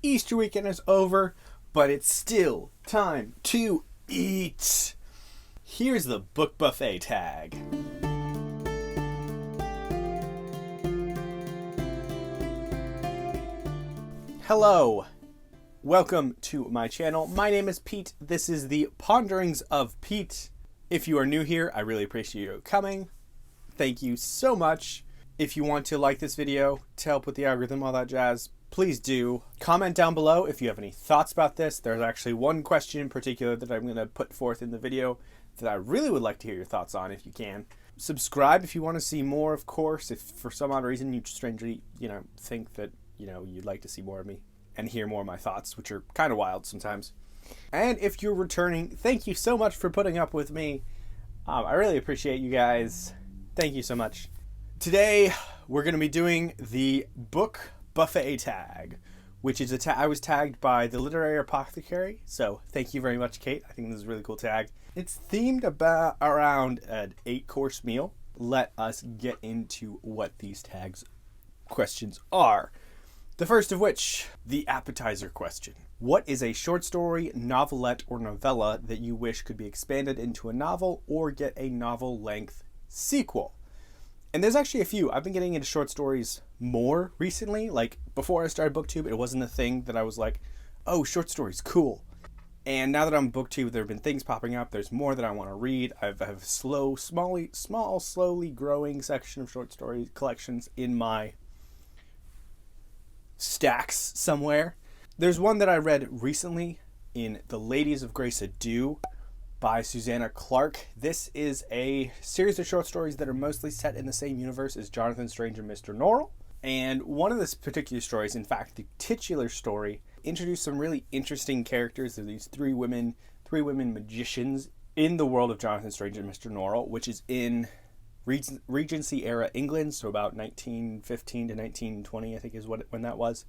Easter weekend is over, but it's still time to eat. Here's the book buffet tag. Hello, welcome to my channel. My name is Pete. This is the Ponderings of Pete. If you are new here, I really appreciate you coming. Thank you so much. If you want to like this video to help with the algorithm, all that jazz, please do. Comment down below if you have any thoughts about this. There's actually one question in particular that I'm going to put forth in the video that I really would like to hear your thoughts on if you can. Subscribe if you want to see more, of course. If for some odd reason you strangely, think that, you'd like to see more of me and hear more of my thoughts, which are kind of wild sometimes. And if you're returning, thank you so much for putting up with me. I really appreciate you guys. Thank you so much. Today, we're going to be doing the book buffet tag, which is I was tagged by the Literary Apothecary. So thank you very much, Kate. I think this is a really cool tag. It's themed around an 8-course meal. Let us get into what these tags questions are. The first of which, the appetizer question. What is a short story, novelette, or novella that you wish could be expanded into a novel or get a novel-length sequel? And there's actually a few. I've been getting into short stories more recently. Like, before I started BookTube, it wasn't a thing that I was like, oh, short stories, cool. And now that I'm BookTube, there have been things popping up. There's more that I want to read. I have a slowly growing section of short story collections in my stacks somewhere. There's one that I read recently in The Ladies of Grace Adieu by Susanna Clarke. This is a series of short stories that are mostly set in the same universe as Jonathan Strange and Mr. Norrell. And one of the particular stories, in fact, the titular story, introduced some really interesting characters. There are these three women magicians in the world of Jonathan Strange and Mr. Norrell, which is in Regency era England, so about 1915 to 1920, I think is when that was.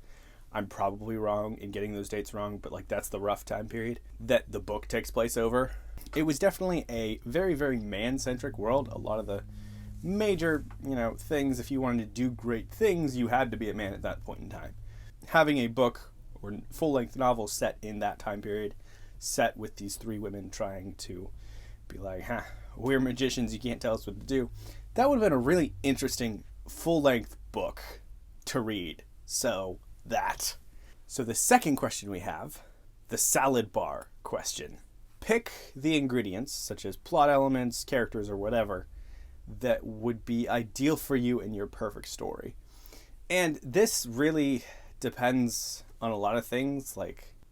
I'm probably wrong in getting those dates wrong, but that's the rough time period that the book takes place over. It was definitely a very, very man-centric world. A lot of the major, things, if you wanted to do great things, you had to be a man at that point in time. Having a book or full-length novel set in that time period, set with these three women trying to be like, we're magicians, you can't tell us what to do. That would have been a really interesting full-length book to read. So the second question we have, the salad bar question. Pick the ingredients, such as plot elements, characters, or whatever, that would be ideal for you in your perfect story. And this really depends on a lot of things.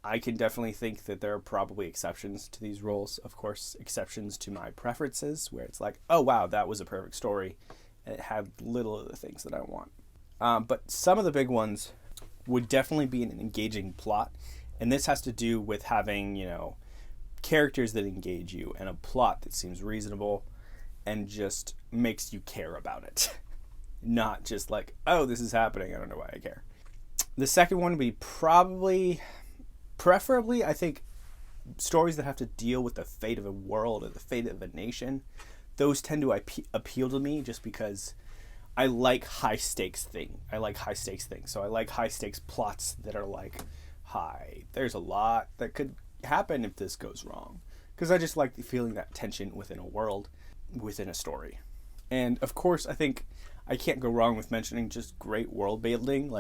I can definitely think that there are probably exceptions to these rules. Of course, exceptions to my preferences, where it's like, oh wow, that was a perfect story. And it had little of the things that I want. But some of the big ones would definitely be an engaging plot. And this has to do with having, characters that engage you and a plot that seems reasonable and just makes you care about it. Not just like, oh, this is happening, I don't know why I care. The second one would be preferably, I think, stories that have to deal with the fate of a world or the fate of a nation. Those tend to appeal to me just because I like high stakes things. So I like high stakes plots that are like, there's a lot that could happen if this goes wrong. Because I just like feeling that tension within a world, within a story. And of course, I think I can't go wrong with mentioning just great world building.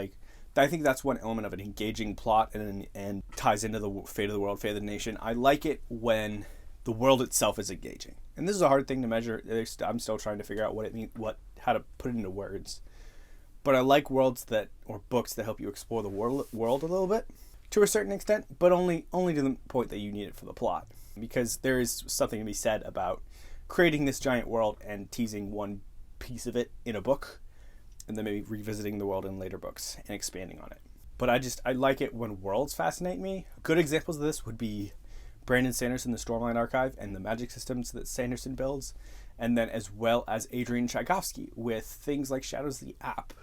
I think that's one element of an engaging plot and ties into the fate of the world, fate of the nation. I like it when the world itself is engaging. And this is a hard thing to measure. I'm still trying to figure out what it means, how to put it into words. But I like books that help you explore the world a little bit, to a certain extent, but only to the point that you need it for the plot. Because there is something to be said about creating this giant world and teasing one piece of it in a book, and then maybe revisiting the world in later books and expanding on it. But I like it when worlds fascinate me. Good examples of this would be Brandon Sanderson, the Stormlight Archive, and the magic systems that Sanderson builds, and then as well as Adrian Tchaikovsky with things like Shadows of the Apt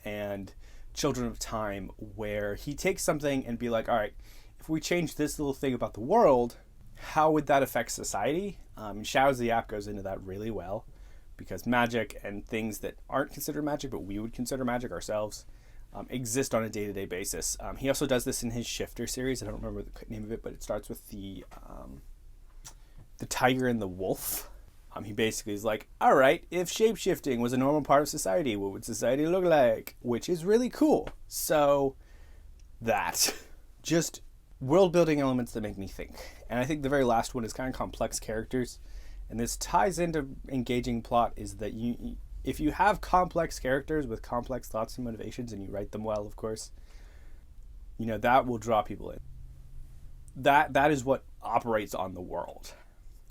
and Children of Time, where he takes something and be like, all right, if we change this little thing about the world, how would that affect society? Shadows of the Apt goes into that really well, because magic and things that aren't considered magic, but we would consider magic ourselves, exist on a day-to-day basis. He also does this in his Shifter series. I don't remember the name of it, but it starts with the tiger and the wolf. He basically is like, all right, if shape-shifting was a normal part of society, what would society look like? Which is really cool. So that just world-building elements that make me think. And I think the very last one is kind of complex characters. And this ties into engaging plot, is that if you have complex characters with complex thoughts and motivations, and you write them well, of course, that will draw people in. That is what operates on the world.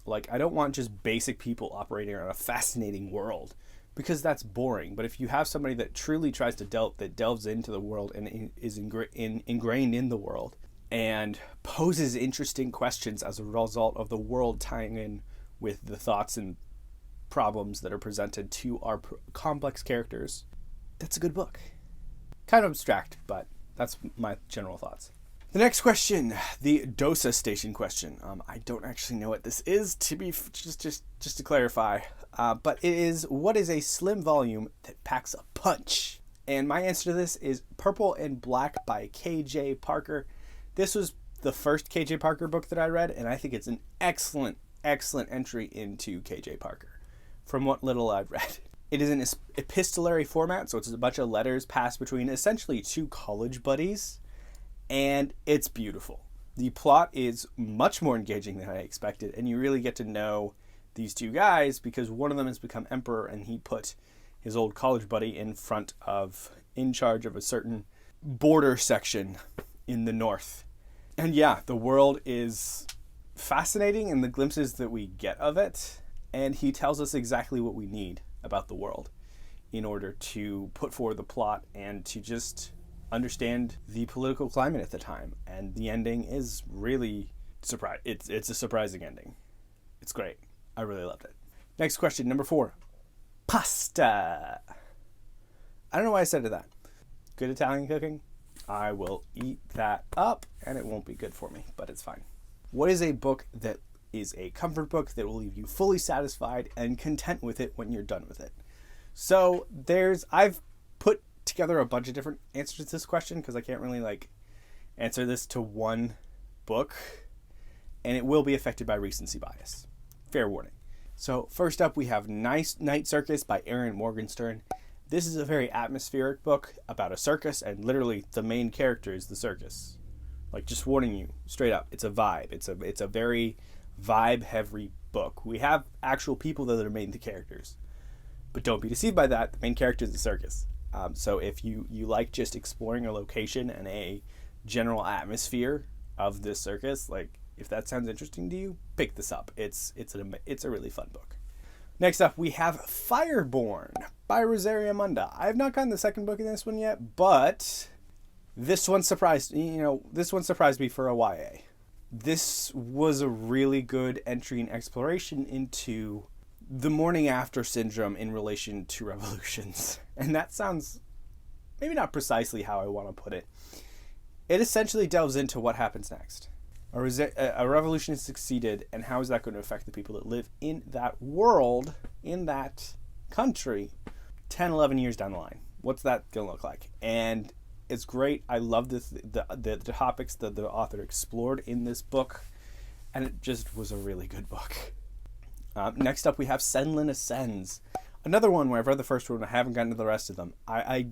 Like, I don't want just basic people operating on a fascinating world, because that's boring. But if you have somebody that truly tries to delves into the world and is ingrained in the world and poses interesting questions as a result of the world tying in with the thoughts and problems that are presented to our complex characters, that's a good book. Kind of abstract, but that's my general thoughts. The next question, the dosa station question. I don't actually know what this is, to be just to clarify, but it is, what is a slim volume that packs a punch? And my answer to this is Purple and Black by K.J. Parker. This was the first K.J. Parker book that I read, and I think it's an excellent entry into K.J. Parker, from what little I've read. It is an epistolary format, so it's a bunch of letters passed between essentially two college buddies. And it's beautiful. The plot is much more engaging than I expected, and you really get to know these two guys, because one of them has become emperor, and he put his old college buddy in charge of a certain border section in the north. And yeah, the world is fascinating in the glimpses that we get of it, and he tells us exactly what we need about the world in order to put forward the plot and to just understand the political climate at the time. And the ending is really it's a surprising ending. It's great. I really loved it. Next question, number 4. Pasta. I don't know why I said that. Good Italian cooking. I will eat that up, and it won't be good for me, but it's fine. What is a book that is a comfort book that will leave you fully satisfied and content with it when you're done with it? So I've put together a bunch of different answers to this question, because I can't really answer this to one book, and it will be affected by recency bias. Fair warning. So first up, we have Night Circus by Erin Morgenstern. This is a very atmospheric book about a circus, and literally the main character is the circus. Just warning you straight up, it's a vibe. It's a very vibe heavy book. We have actual people that are main characters, but don't be deceived by that. The main character is the circus. So if you like just exploring a location and a general atmosphere of this circus, if that sounds interesting to you, pick this up. It's a really fun book. Next up, we have Fireborn by Rosaria Munda. I have not gotten the second book in this one yet, but this one surprised me for a YA. This was a really good entry and exploration into the morning after syndrome in relation to revolutions. And that sounds maybe not precisely how I want to put it. It essentially delves into what happens next. A revolution has succeeded, and how is that going to affect the people that live in that world, in that country, 10, 11 years down the line? What's that going to look like? And it's great. I love the topics that the author explored in this book, and it just was a really good book. Next up, we have Senlin Ascends. Another one where I've read the first one, I haven't gotten to the rest of them. I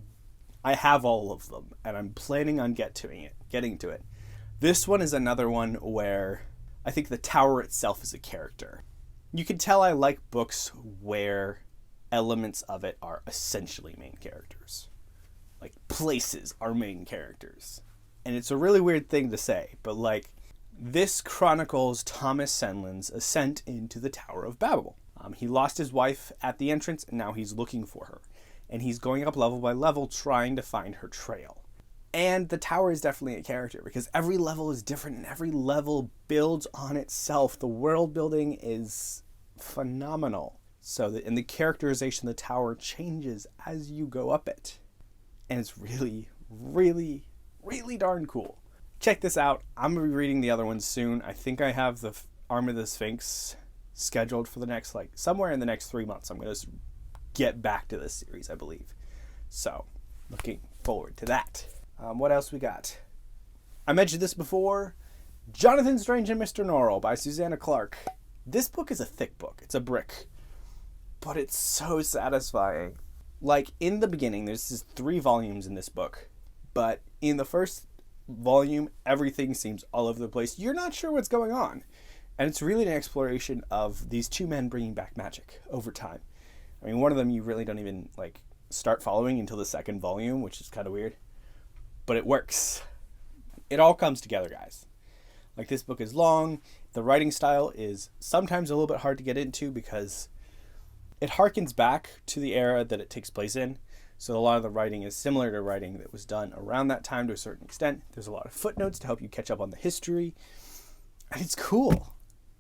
have all of them, and I'm planning on getting to it. This one is another one where I think the tower itself is a character. You can tell I like books where elements of it are essentially main characters. Places are main characters. And it's a really weird thing to say, but this chronicles Thomas Senlin's ascent into the Tower of Babel. He lost his wife at the entrance, and now he's looking for her. And he's going up level by level trying to find her trail. And the tower is definitely a character, because every level is different and every level builds on itself. The world building is phenomenal. And the characterization of the tower changes as you go up it. And it's really, really, really darn cool. Check this out. I'm going to be reading the other ones soon. I think I have the Arm of the Sphinx scheduled for the next, somewhere in the next 3 months. I'm going to get back to this series, I believe. So, looking forward to that. What else we got? I mentioned this before. Jonathan Strange and Mr. Norrell by Susanna Clarke. This book is a thick book. It's a brick. But it's so satisfying. Like, in the beginning, there's 3 volumes in this book. But in the first volume, everything seems all over the place. You're not sure what's going on. And it's really an exploration of these 2 men bringing back magic over time. I mean, one of them you really don't even, start following until the second volume, which is kind of weird. But it works. It all comes together, guys. This book is long. The writing style is sometimes a little bit hard to get into because it harkens back to the era that it takes place in. So a lot of the writing is similar to writing that was done around that time to a certain extent. There's a lot of footnotes to help you catch up on the history. And it's cool.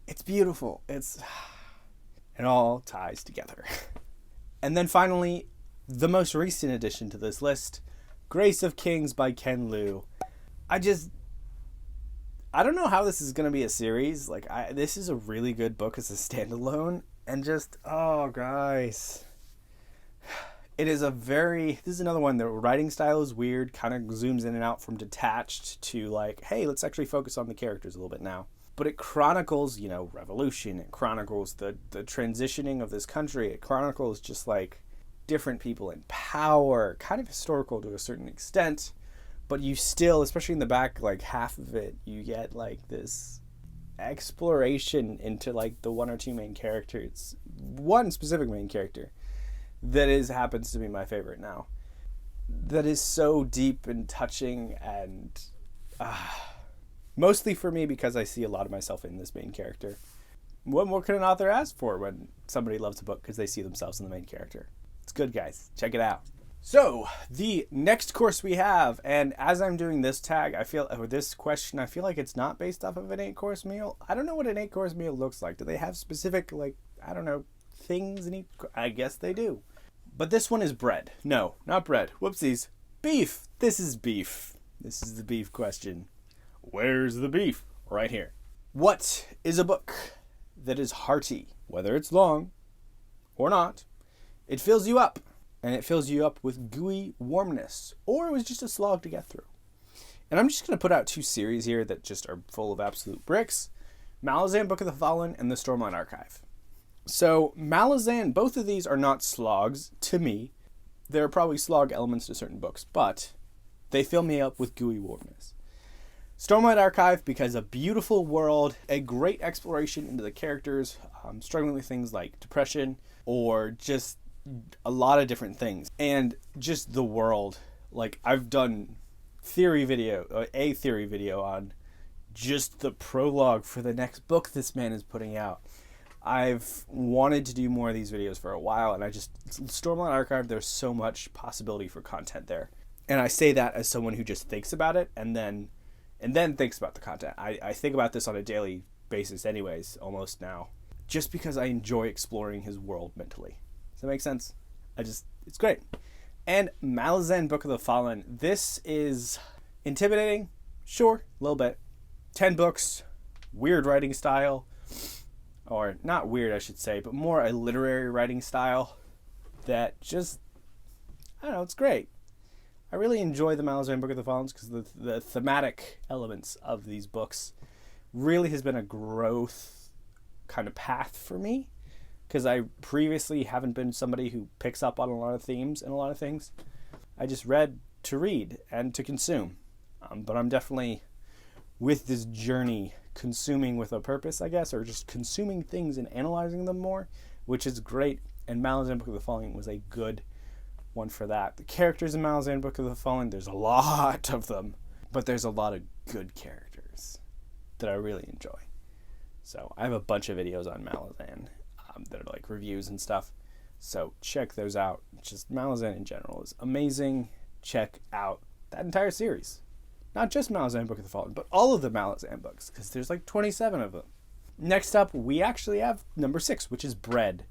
It's beautiful. It all ties together. And then finally, the most recent addition to this list, Grace of Kings by Ken Liu. I don't know how this is going to be a series. This is a really good book as a standalone. And guys. This is another one. The writing style is weird, kind of zooms in and out from detached to hey, let's actually focus on the characters a little bit now. But it chronicles, revolution. It chronicles the transitioning of this country. It chronicles just different people in power, kind of historical to a certain extent. But you still, especially in the back, half of it, you get this exploration into the 1 or 2 main characters. One specific main character that happens to be my favorite now. That is so deep and touching and mostly for me because I see a lot of myself in this main character. What more can an author ask for when somebody loves a book because they see themselves in the main character? It's good, guys. Check it out. So, the next course we have, and as I'm doing this this question, I feel like it's not based off of an 8-course meal. I don't know what an 8-course meal looks like. Do they have specific, things in each? I guess they do. But this one is bread. No, not bread. Whoopsies. Beef. This is beef. This is the beef question. Where's the beef? Right here. What is a book that is hearty? Whether it's long or not, it fills you up. And it fills you up with gooey warmness. Or it was just a slog to get through. And I'm just going to put out 2 series here that just are full of absolute bricks. Malazan, Book of the Fallen, and the Stormlight Archive. So, Malazan, both of these are not slogs to me. There are probably slog elements to certain books, but they fill me up with gooey warmness. Stormlight Archive, because a beautiful world, a great exploration into the characters, struggling with things like depression, or just a lot of different things. And just the world. I've done a theory video on just the prologue for the next book this man is putting out. I've wanted to do more of these videos for a while, and Stormlight Archive, there's so much possibility for content there. And I say that as someone who just thinks about it and then thinks about the content. I think about this on a daily basis anyways, almost now, just because I enjoy exploring his world mentally. Does that make sense? It's great. And Malazan, Book of the Fallen. This is intimidating. Sure, a little bit. 10 books, weird writing style. Or not weird, I should say, but more a literary writing style that it's great. I really enjoy the Malazan, Book of the Fallen because the thematic elements of these books really has been a growth kind of path for me. Because I previously haven't been somebody who picks up on a lot of themes and a lot of things. I just read to read and to consume. But I'm definitely, with this journey, consuming with a purpose, I guess, or just consuming things and analyzing them more, which is great. And Malazan, Book of the Fallen was a good one for that. The characters in Malazan, Book of the Fallen, there's a lot of them. But there's a lot of good characters that I really enjoy. So I have a bunch of videos on Malazan. That are reviews and stuff. So check those out. Just Malazan in general is amazing. Check out that entire series. Not just Malazan, Book of the Fallen, but all of the Malazan books, because there's 27 of them. Next up, we actually have number 6, which is bread.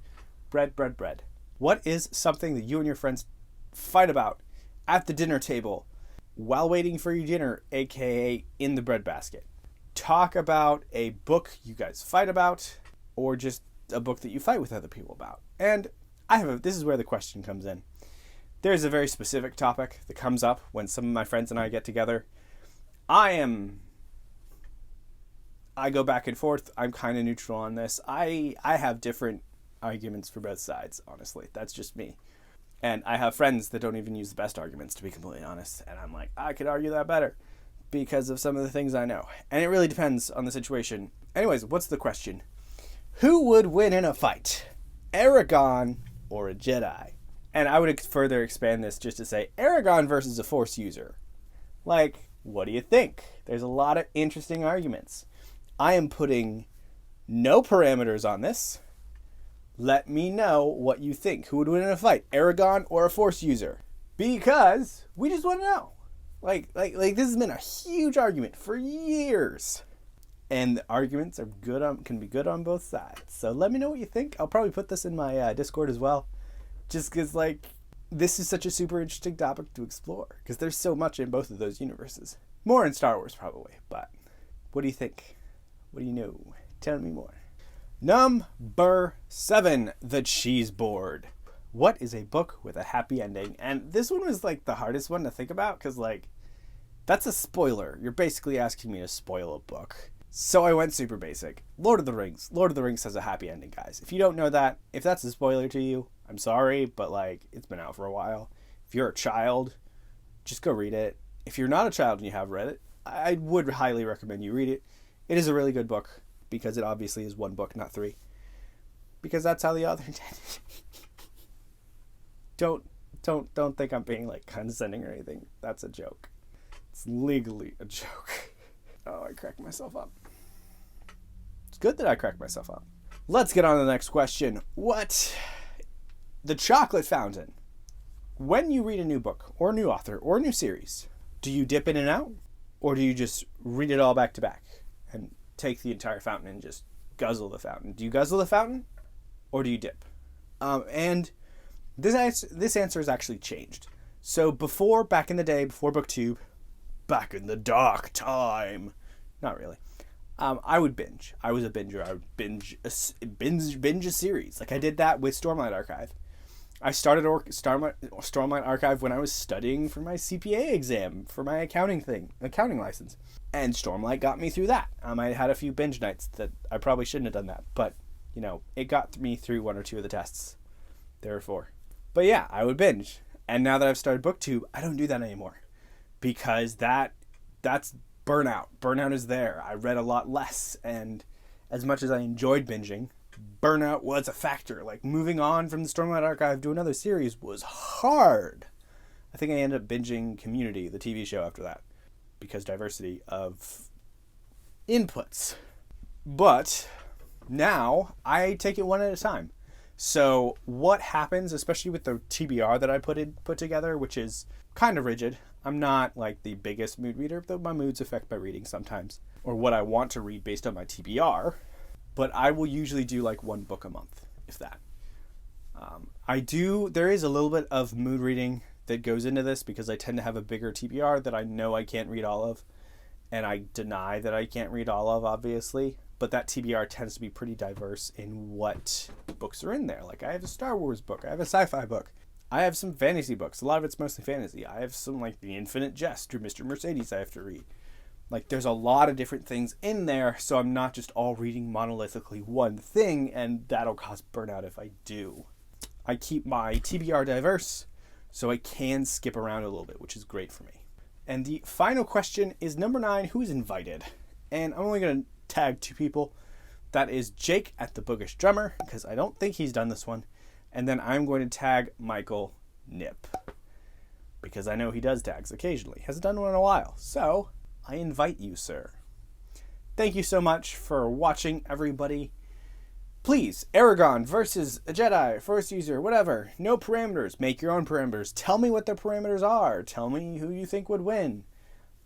Bread. What is something that you and your friends fight about at the dinner table while waiting for your dinner, aka in the breadbasket? Talk about a book you guys fight about, or just a book that you fight with other people about. And this is where the question comes in. there's a very specific topic that comes up when some of my friends and I get together. I go back and forth. I'm kind of neutral on this. I have different arguments for both sides, honestly. That's just me. And I have friends that don't even use the best arguments, to be completely honest. And I'm like, I could argue that better because of some of the things I know. And it really depends on the situation. Anyways, what's the question? Who would win in a fight? Aragorn or a Jedi? And I would further expand this just to say Aragorn versus a Force user. Like, what do you think? There's a lot of interesting arguments. I am putting no parameters on this. Let me know what you think. Who would win in a fight? Aragorn or a Force user? Because we just want to know. Like this has been a huge argument for years. And the arguments are can be good on both sides. So let me know what you think. I'll probably put this in my Discord as well. Just because, this is such a super interesting topic to explore. Because there's so much in both of those universes. More in Star Wars, probably. But what do you think? What do you know? Tell me more. Number 7, The Cheese Board. What is a book with a happy ending? And this one was, the hardest one to think about. Because, that's a spoiler. You're basically asking me to spoil a book. So I went super basic. Lord of the Rings. Lord of the Rings has a happy ending, guys. If you don't know that, if that's a spoiler to you, I'm sorry, but it's been out for a while. If you're a child, just go read it. If you're not a child and you have read it, I would highly recommend you read it. It is a really good book because it obviously is one book, not 3. Because that's how the author intended. Don't think I'm being condescending or anything. That's a joke. It's legally a joke. Oh, I cracked myself up. It's good that I cracked myself up. Let's get on to the next question. What? The chocolate fountain. When you read a new book, or a new author, or a new series, do you dip in and out? Or do you just read it all back to back and take the entire fountain and just guzzle the fountain? Do you guzzle the fountain? Or do you dip? And this answer has actually changed. So back in the day, before Booktube, back in the dark time. Not really. I would binge. I was a binger. I would binge a series. I did that with Stormlight Archive. I started Stormlight Archive when I was studying for my CPA exam for my accounting license. And Stormlight got me through that. I had a few binge nights that I probably shouldn't have done that. But, it got me through 1 or 2 of the tests. There were 4. But yeah, I would binge. And now that I've started BookTube, I don't do that anymore. Because that's burnout. Burnout is there. I read a lot less, and as much as I enjoyed binging, burnout was a factor. Moving on from the Stormlight Archive to another series was hard. I think I ended up binging Community, the TV show, after that, because diversity of inputs. But now I take it one at a time. So what happens, especially with the TBR that I put together, which is kind of rigid. I'm not the biggest mood reader, though my moods affect my reading sometimes, or what I want to read based on my TBR. But I will usually do 1 book a month, if that. There is a little bit of mood reading that goes into this because I tend to have a bigger TBR that I know I can't read all of, and I deny that I can't read all of, obviously. But that TBR tends to be pretty diverse in what books are in there. I have a Star Wars book, I have a sci-fi book. I have some fantasy books. A lot of it's mostly fantasy. I have some The Infinite Jest or Mr. Mercedes I have to read. There's a lot of different things in there, so I'm not just all reading monolithically one thing, and that'll cause burnout if I do. I keep my TBR diverse, so I can skip around a little bit, which is great for me. And the final question is number 9, who's invited? And I'm only going to tag 2 people. That is Jake at the Bookish Drummer, because I don't think he's done this one. And then I'm going to tag Michael Nip, because I know he does tags occasionally. Hasn't done one in a while. So I invite you, sir. Thank you so much for watching, everybody. Please, Aragorn versus a Jedi, Force user, whatever. No parameters. Make your own parameters. Tell me what the parameters are. Tell me who you think would win.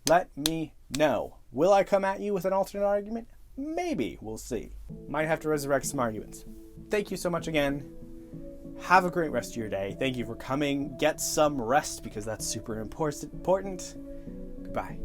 Let me know. Will I come at you with an alternate argument? Maybe. We'll see. Might have to resurrect some arguments. Thank you so much again. Have a great rest of your day. Thank you for coming. Get some rest because that's super important. Goodbye.